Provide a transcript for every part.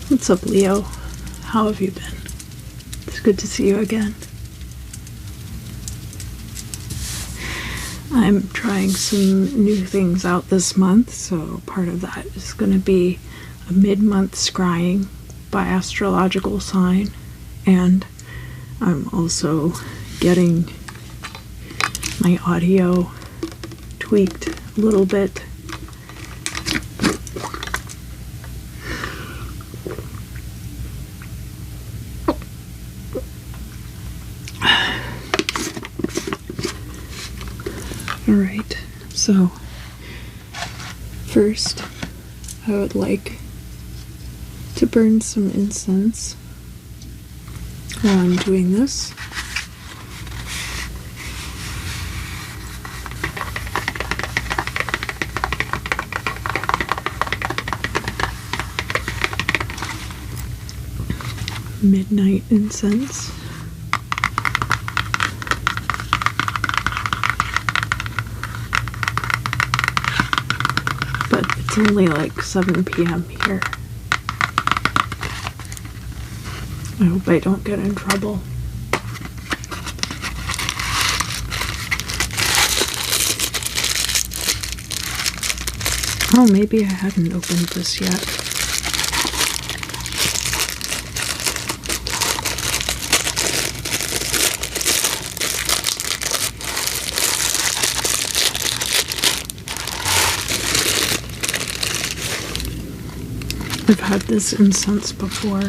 What's up, Leo? How have you been? It's good to see you again. I'm trying some new things out this month, so part of that is going to be a mid-month scrying by astrological sign, and I'm also getting my audio tweaked a little bit. Alright, so first I would like to burn some incense while I'm doing this. Midnight incense. But it's only like 7 p.m. here. I hope I don't get in trouble. Oh, maybe I hadn't opened this yet. I've had this incense before.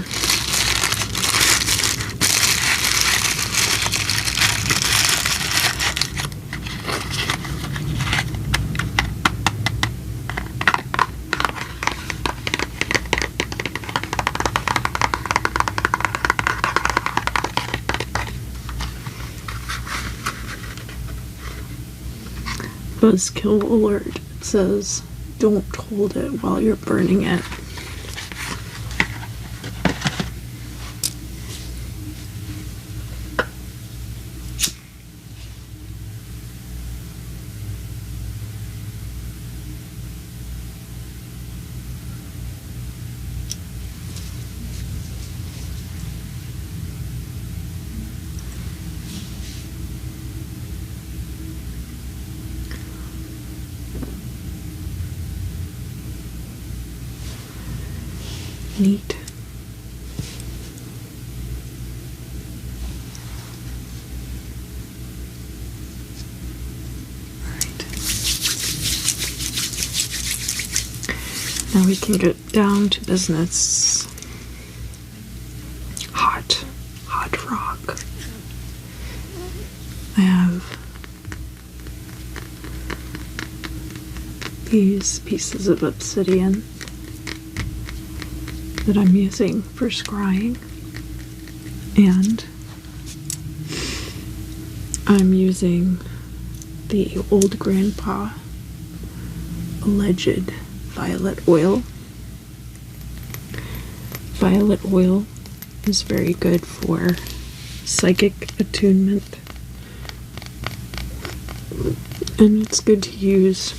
Buzzkill alert. It says, don't hold it while you're burning it. Neat. Alright. Now we can get down to business. Hot rock. I have these pieces of obsidian that I'm using for scrying, and I'm using the old grandpa alleged violet oil. Violet oil is very good for psychic attunement, and it's good to use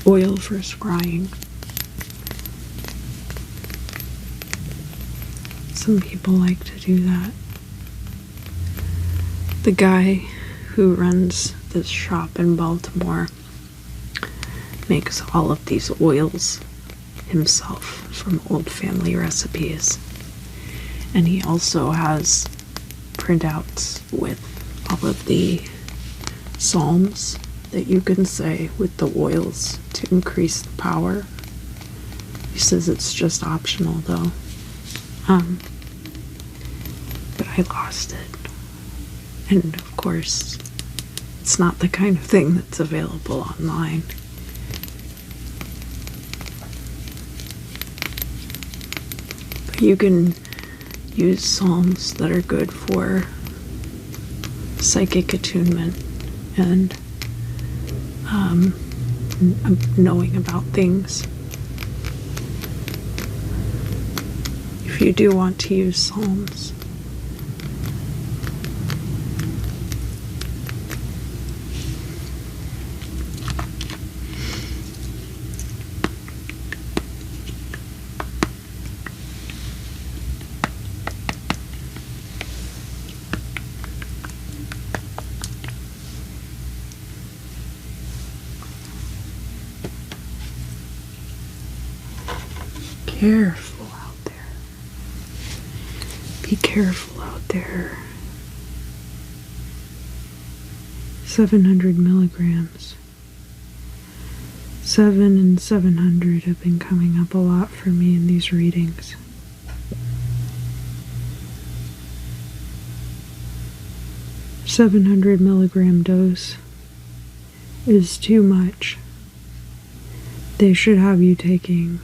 oil for scrying. Some people like to do that. The guy who runs this shop in Baltimore makes all of these oils himself from old family recipes. And he also has printouts with all of the psalms that you can say with the oils to increase the power. He says it's just optional though. But I lost it. And of course, it's not the kind of thing that's available online. But you can use psalms that are good for psychic attunement and knowing about things. If you do want to use psalms, careful out there. Be careful out there. 700 milligrams. 7 and 700 have been coming up a lot for me in these readings. $700 dose is too much. They should have you taking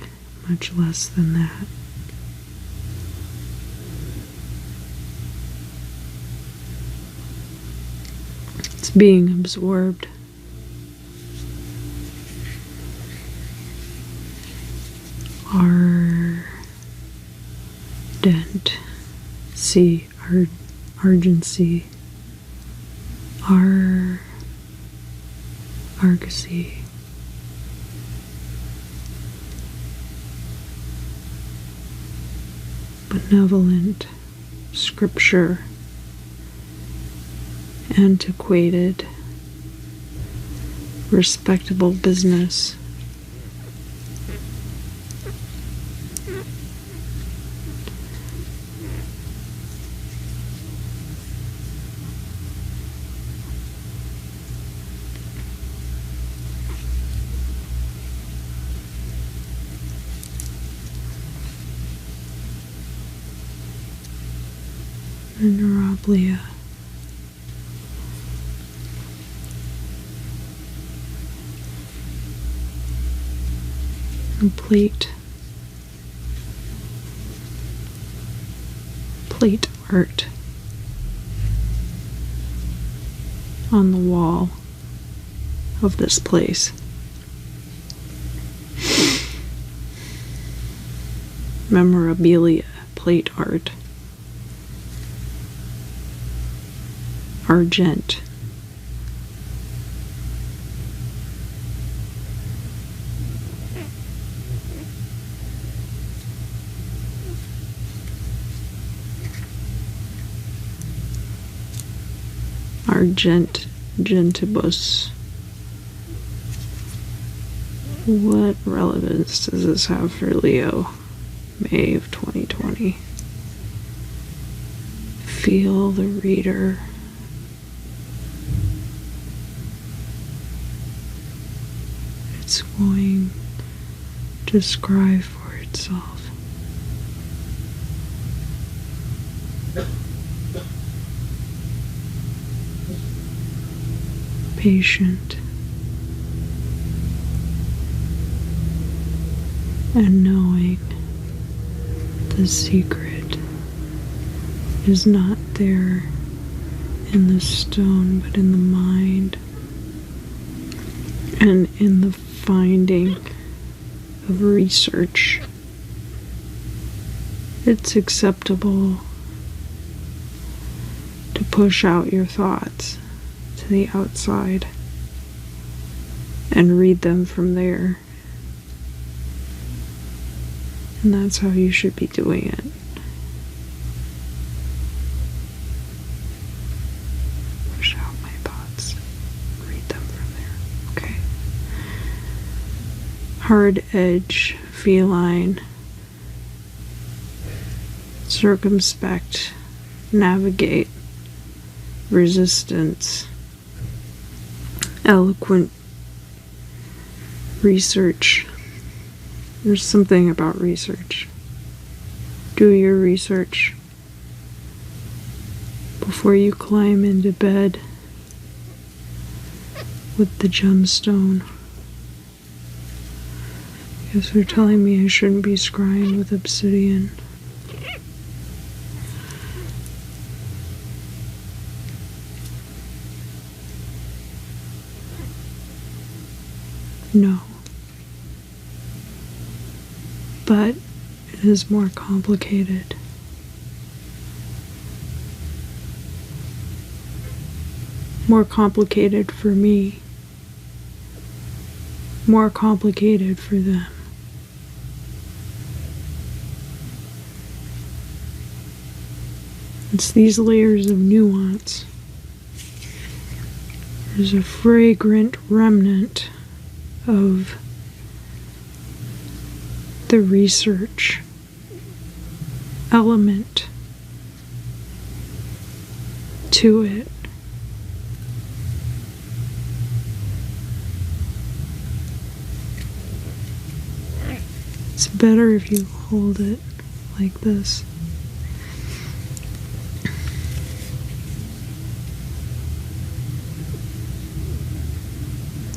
much less than that. It's being absorbed. Argency, argosy. Benevolent, scripture, antiquated, respectable business. Venerablia. And plate art on the wall of this place. Memorabilia, plate art. Argent. Gentibus. What relevance does this have for Leo? May of 2020. Feel the reader. It's going to scry for itself. Patient and knowing the secret is not there in the stone, but in the mind and in the finding of research. It's acceptable to push out your thoughts to the outside and read them from there. And that's how you should be doing it. Push out my thoughts, read them from there. Okay. Hard edge, feline, circumspect, navigate, resistance, eloquent, research. There's something about research. Do your research before you climb into bed with the gemstone. Because they're telling me I shouldn't be scrying with obsidian. No. But it is more complicated. More complicated for me. More complicated for them. It's these layers of nuance. There's a fragrant remnant of the research element to it. It's better if you hold it like this.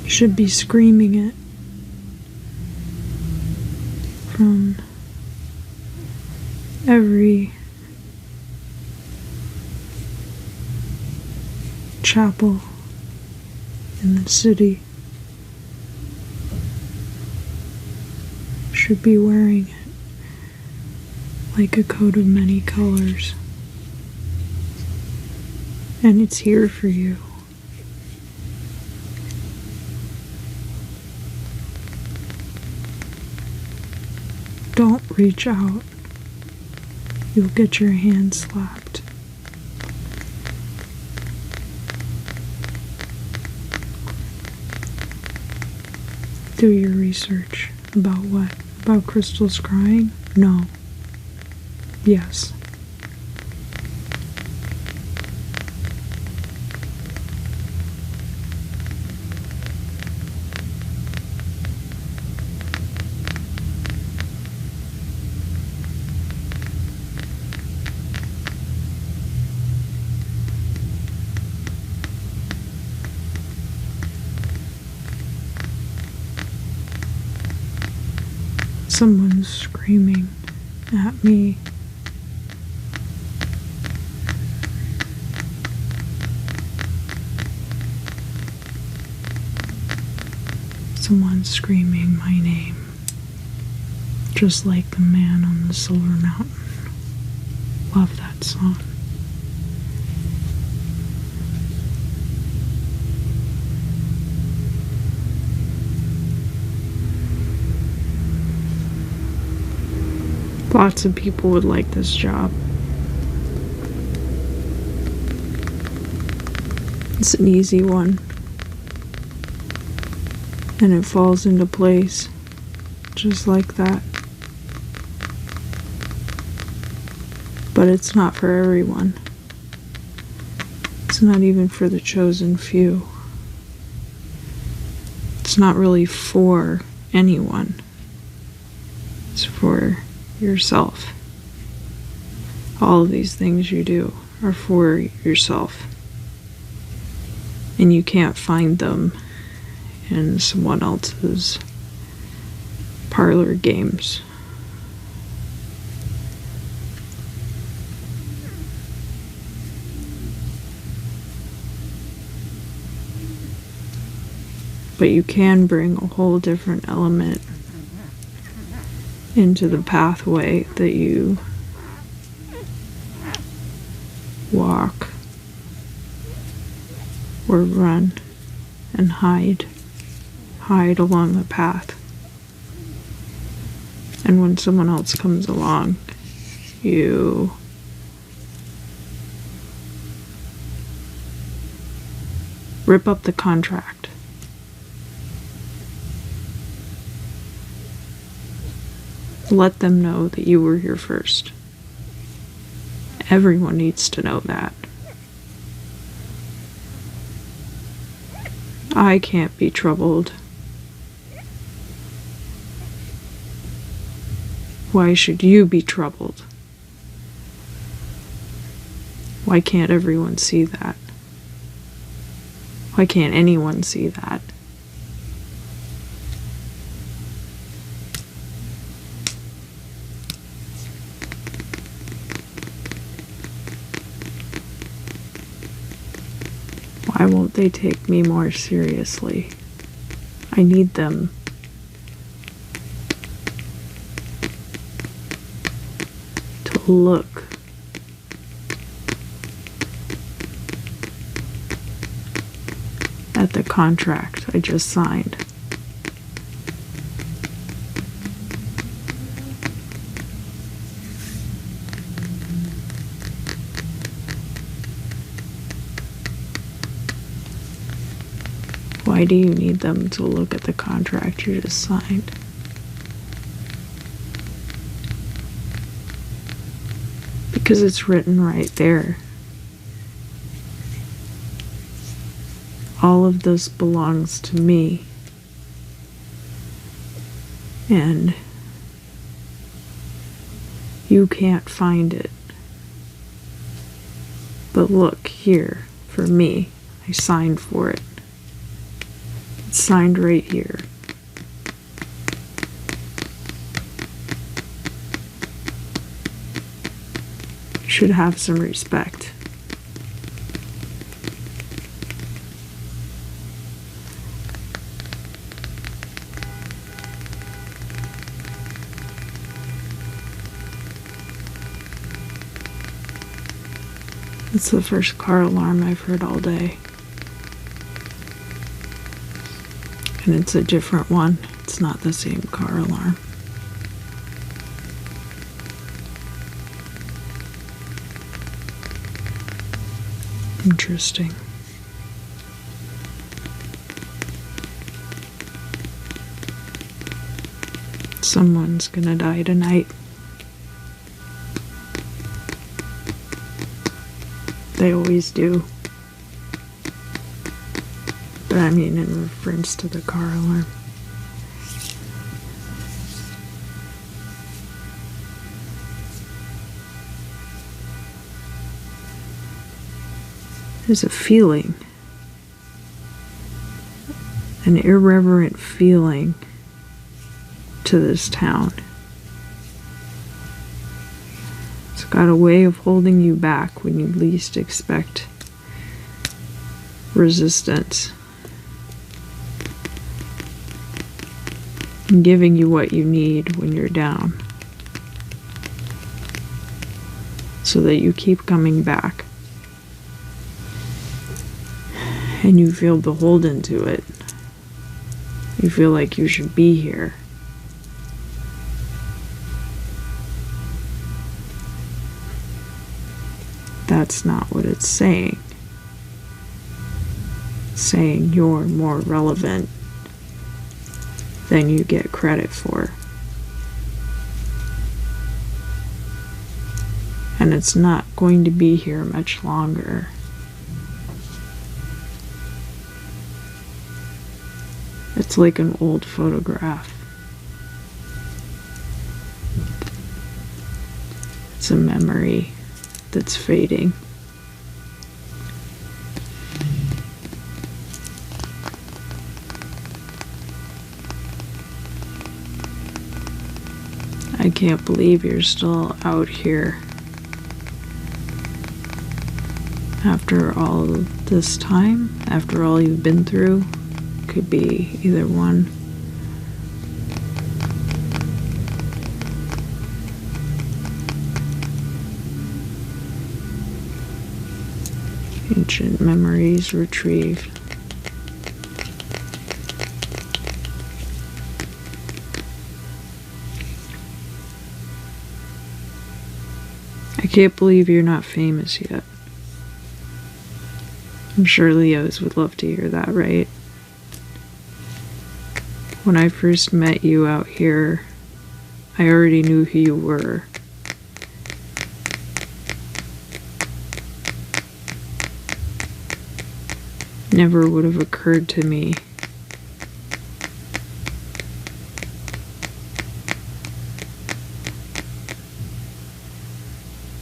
You should be screaming it from every chapel in the city. Should be wearing it like a coat of many colors. And it's here for you. Don't reach out. You'll get your hand slapped. Do your research. About what? About crystal scrying? No. Yes. Someone's screaming at me. Someone's screaming my name, just like the man on the Silver Mountain. Love that song. Lots of people would like this job. It's an easy one. And it falls into place just like that. But it's not for everyone. It's not even for the chosen few. It's not really for anyone. It's for yourself. All of these things you do are for yourself. And you can't find them in someone else's parlor games. But you can bring a whole different element into the pathway that you walk or run and hide along the path. And when someone else comes along, you rip up the contract. Let them know that you were here first. Everyone needs to know that. I can't be troubled. Why should you be troubled? Why can't everyone see that? Why can't anyone see that? Why won't they take me more seriously? I need them. To look. At the contract I just signed. Why do you need them to look at the contract you just signed? Because it's written right there. All of this belongs to me. And you can't find it. But look here, for me, I signed for it. It's signed right here. You should have some respect. It's the first car alarm I've heard all day. And it's a different one. It's not the same car alarm. Interesting. Someone's gonna die tonight. They always do. But I mean in reference to the car alarm. There's a feeling, an irreverent feeling to this town. It's got a way of holding you back when you least expect resistance. And giving you what you need when you're down. So that you keep coming back. And you feel beholden to it. You feel like you should be here. That's not what it's saying. It's saying you're more relevant than you get credit for. And it's not going to be here much longer. It's like an old photograph. It's a memory that's fading. I can't believe you're still out here after all this time, after all you've been through. Could be either one. Ancient memories retrieved. I can't believe you're not famous yet. I'm sure Leos would love to hear that, right? When I first met you out here, I already knew who you were. Never would have occurred to me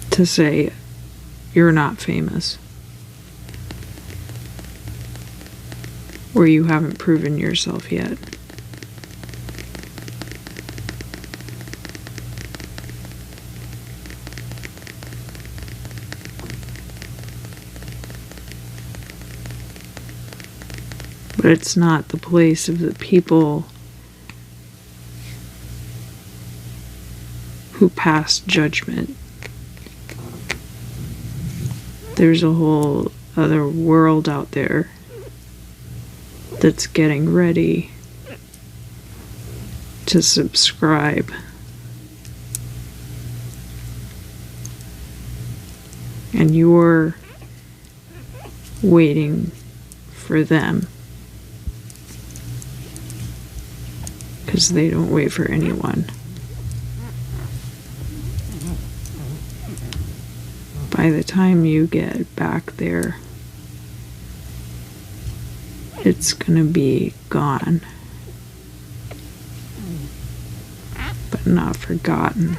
to say, you're not famous. Or you haven't proven yourself yet. But it's not the place of the people who pass judgment. There's a whole other world out there that's getting ready to subscribe. And you're waiting for them. Because they don't wait for anyone. by the time you get back there, it's gonna be gone, but not forgotten.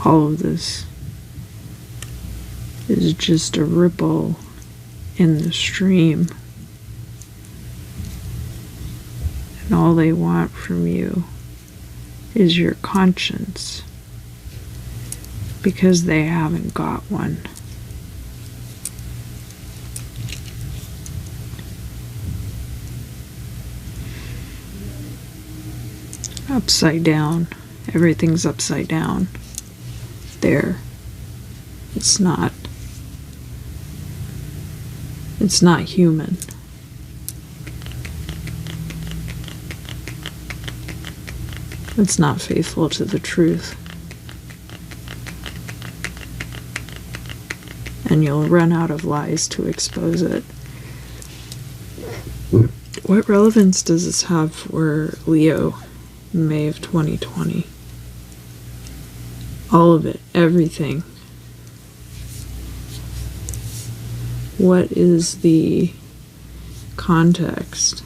All of this is just a ripple in the stream. And all they want from you is your conscience, because they haven't got one. Upside down. Everything's upside down. There. It's not human. It's not faithful to the truth. And you'll run out of lies to expose it. What relevance does this have for Leo in May of 2020? All of it, everything. What is the context?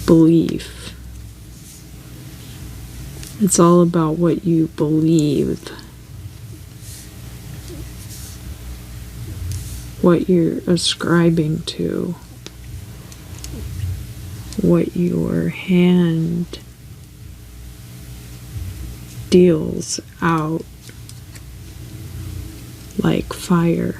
Belief. It's all about what you believe, what you're ascribing to, what your hand deals out like fire.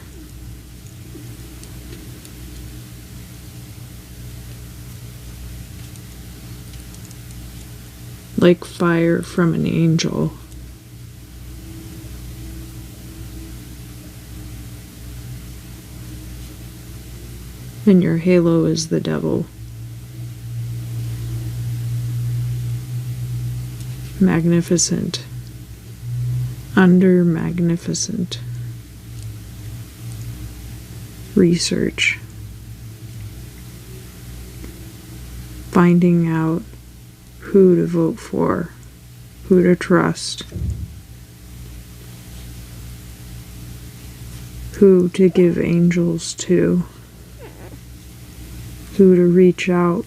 Like fire from an angel. And your halo is the devil. Magnificent. Under magnificent. Research. Finding out who to vote for, who to trust, who to give angels to, who to reach out,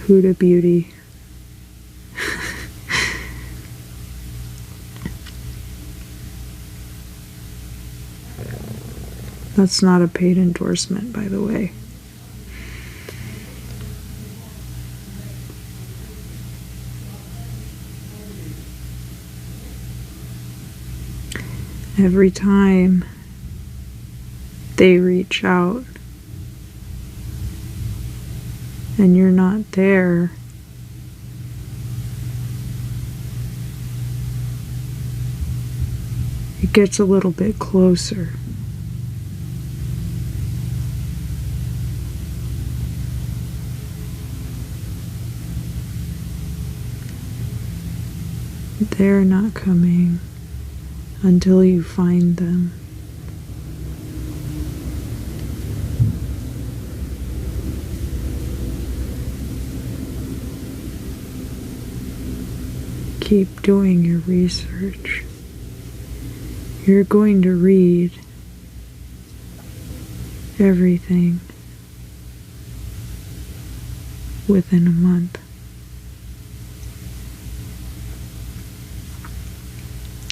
who to beauty. That's not a paid endorsement, by the way. Every time they reach out and you're not there, it gets a little bit closer. They're not coming until you find them. Keep doing your research. You're going to read everything within a month.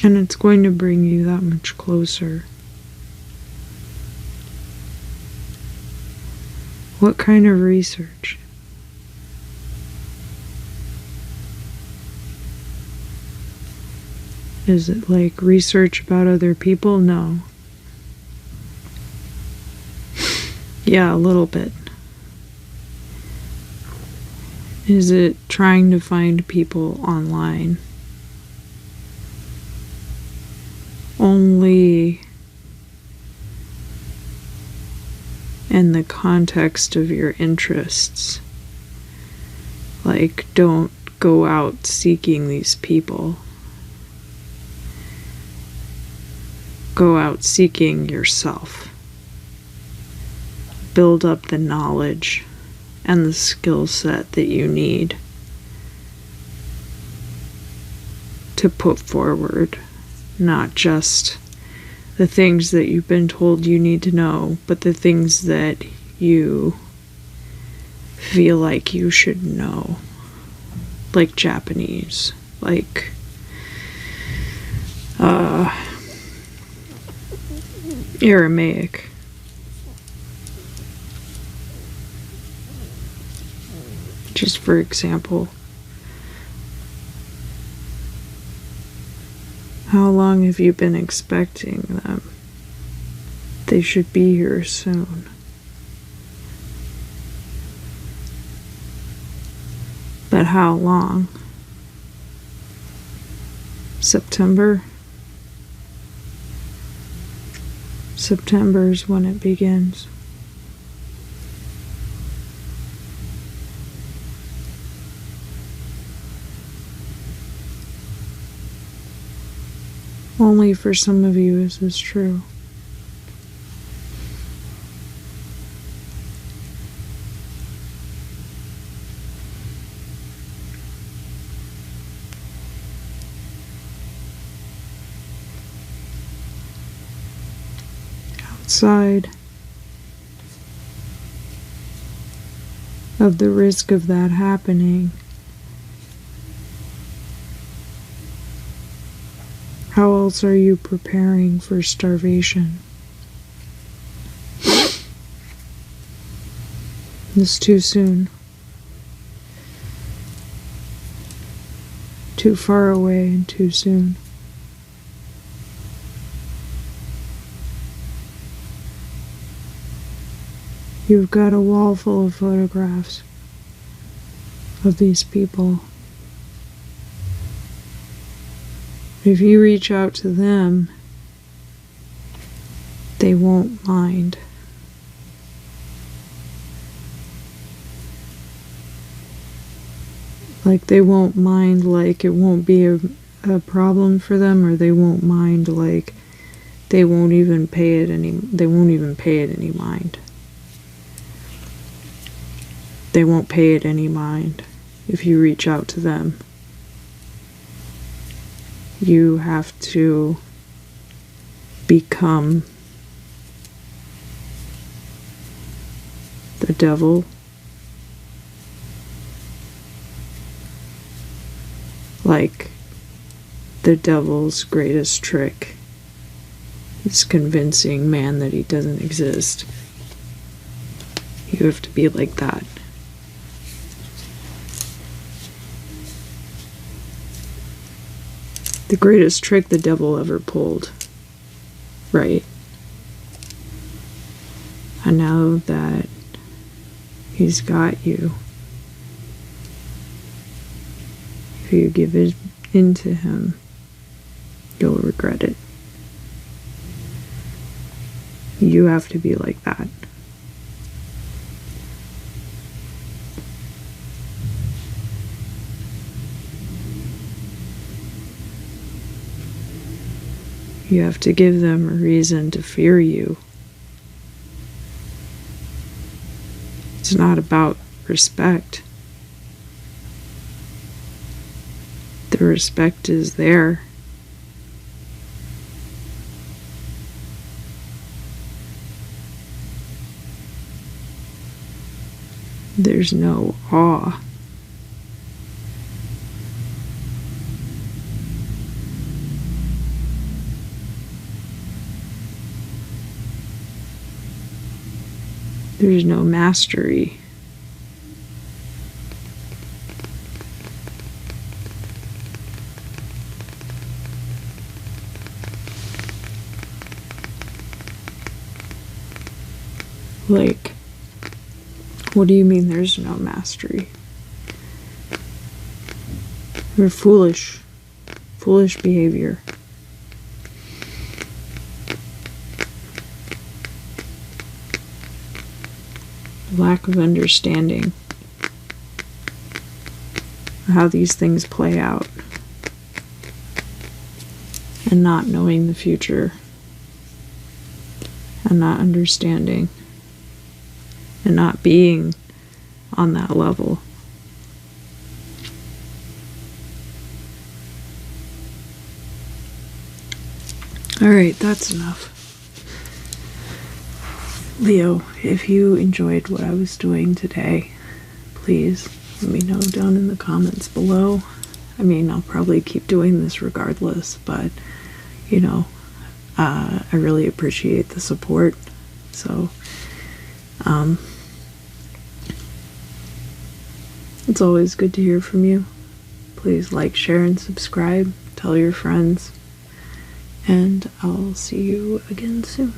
And it's going to bring you that much closer. What kind of research? Is it like research about other people? No. Yeah, a little bit. Is it trying to find people online? Only in the context of your interests. Like, don't go out seeking these people. Go out seeking yourself. Build up the knowledge and the skill set that you need to put forward, not just the things that you've been told you need to know, but the things that you feel like you should know, like Japanese, like Aramaic. Just for example. How long have you been expecting them? They should be here soon. But how long? September? September is when it begins. Only for some of you is this true. Outside of the risk of that happening, how else are you preparing for starvation? It's too soon. Too far away and too soon. You've got a wall full of photographs of these people. If you reach out to them, they won't mind. Like, they won't mind, like, it won't be a problem for them, or they won't mind, like, they won't even pay it any mind. They won't pay it any mind if you reach out to them. You have to become the devil. Like, the devil's greatest trick is convincing man that he doesn't exist. You have to be like that. The greatest trick the devil ever pulled. Right? And now that he's got you, if you give it in to him, you'll regret it. You have to be like that. You have to give them a reason to fear you. It's not about respect. The respect is there. There's no awe. There's no mastery. Like, what do you mean there's no mastery? You're foolish. Foolish behavior. Lack of understanding of how these things play out, and not knowing the future, and not understanding, and not being on that level. Alright, that's enough. Leo, if you enjoyed what I was doing today, please let me know down in the comments below. I mean, I'll probably keep doing this regardless, but, you know, I really appreciate the support. So, it's always good to hear from you. Please like, share, and subscribe. Tell your friends. And I'll see you again soon.